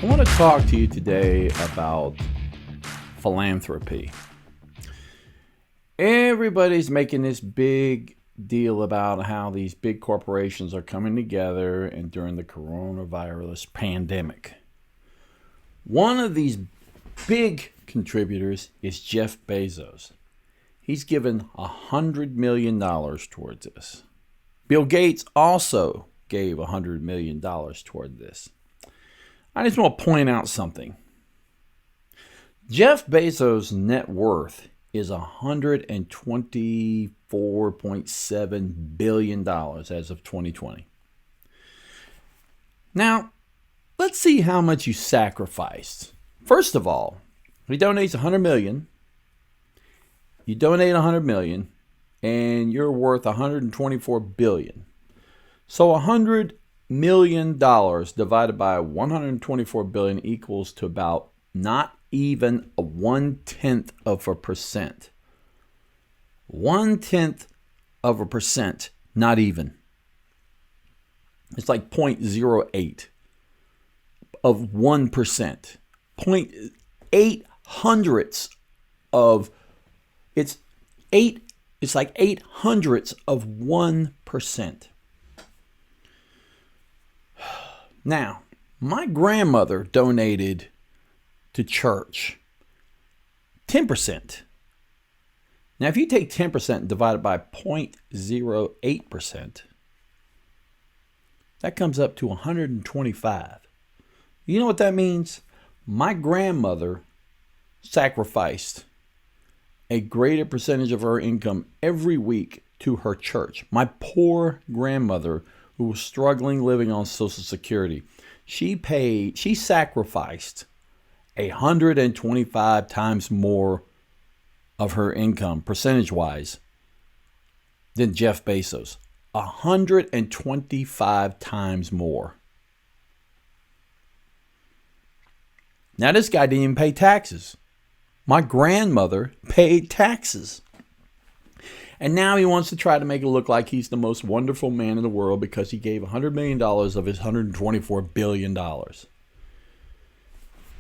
I want to talk to you today about philanthropy. Everybody's making this big deal about how these big corporations are coming together and during the coronavirus pandemic. One of these big contributors is Jeff Bezos. He's given $100 million towards this. Bill Gates also gave $100 million toward this. I just want to point out something. Jeff Bezos' net worth is $124.7 billion as of 2020. Now, let's see how much you sacrificed. First of all, he donates $100 million. You donate $100 million, and you're worth $124 billion. So $100 million divided by $124 billion equals to about not even a 0.1%. 0.1%, not even. It's like 0.08 of 1%. 0.8 hundredths of it's like 8 hundredths of 1%. Now, my grandmother donated to church 10%. Now, if you take 10% and divide it by 0.08%, that comes up to 125. You know what that means? My grandmother sacrificed a greater percentage of her income every week to her church. My poor grandmother, who was struggling living on Social Security, she sacrificed 125 times more of her income, percentage-wise, than Jeff Bezos. 125 times more. Now, this guy didn't even pay taxes. My grandmother paid taxes. And now he wants to try to make it look like he's the most wonderful man in the world because he gave $100 million of his $124 billion.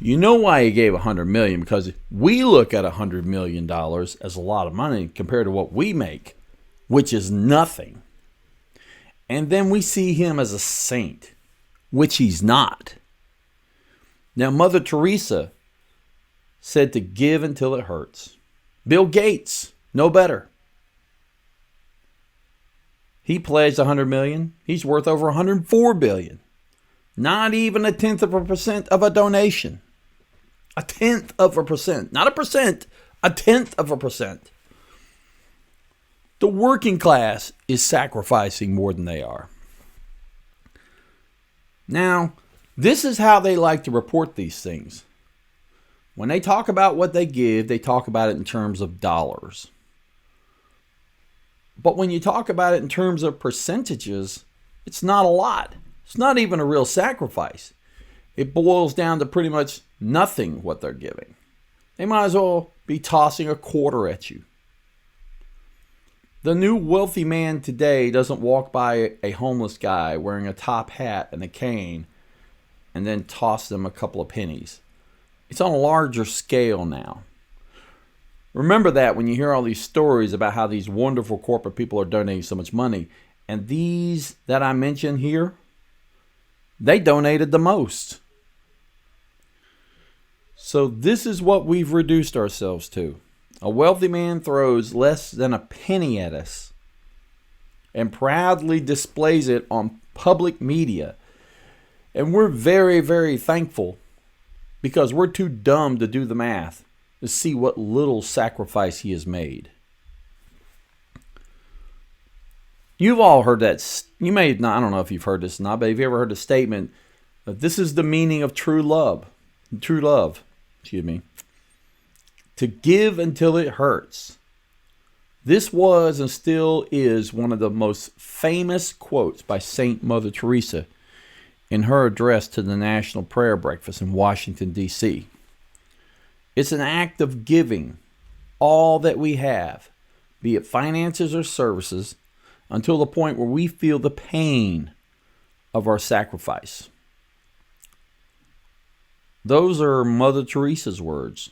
You know why he gave $100 million? Because we look at $100 million as a lot of money compared to what we make, which is nothing. And then we see him as a saint, which he's not. Now, Mother Teresa said to give until it hurts. Bill Gates, no better. He pledged $100 million. He's worth over $104 billion. Not even 0.1% of a donation. 0.1%. Not a percent. 0.1%. The working class is sacrificing more than they are. Now, this is how they like to report these things. When they talk about what they give, they talk about it in terms of dollars. But when you talk about it in terms of percentages, it's not a lot. It's not even a real sacrifice. It boils down to pretty much nothing what they're giving. They might as well be tossing a quarter at you. The new wealthy man today doesn't walk by a homeless guy wearing a top hat and a cane and then toss them a couple of pennies. It's on a larger scale now. Remember that when you hear all these stories about how these wonderful corporate people are donating so much money. And these that I mentioned here, they donated the most. So this is what we've reduced ourselves to. A wealthy man throws less than a penny at us and proudly displays it on public media. And we're very, very thankful because we're too dumb to do the math to see what little sacrifice he has made. You've all heard that. You may not, I don't know if you've heard this or not, but have you ever heard the statement that this is the meaning of true love? True love, to give until it hurts. This was and still is one of the most famous quotes by Saint Mother Teresa in her address to the National Prayer Breakfast in Washington, D.C. It's an act of giving all that we have, be it finances or services, until the point where we feel the pain of our sacrifice. Those are Mother Teresa's words.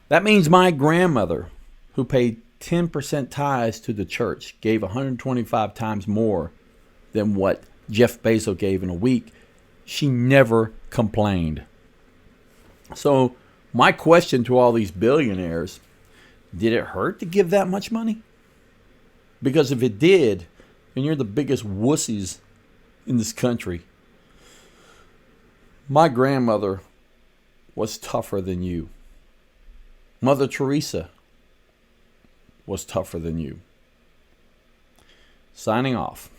That means my grandmother, who paid 10% tithes to the church, gave 125 times more than what Jeff Bezos gave in a week. She never complained. So my question to all these billionaires, did it hurt to give that much money? Because if it did, and you're the biggest wussies in this country, my grandmother was tougher than you. Mother Teresa was tougher than you. Signing off.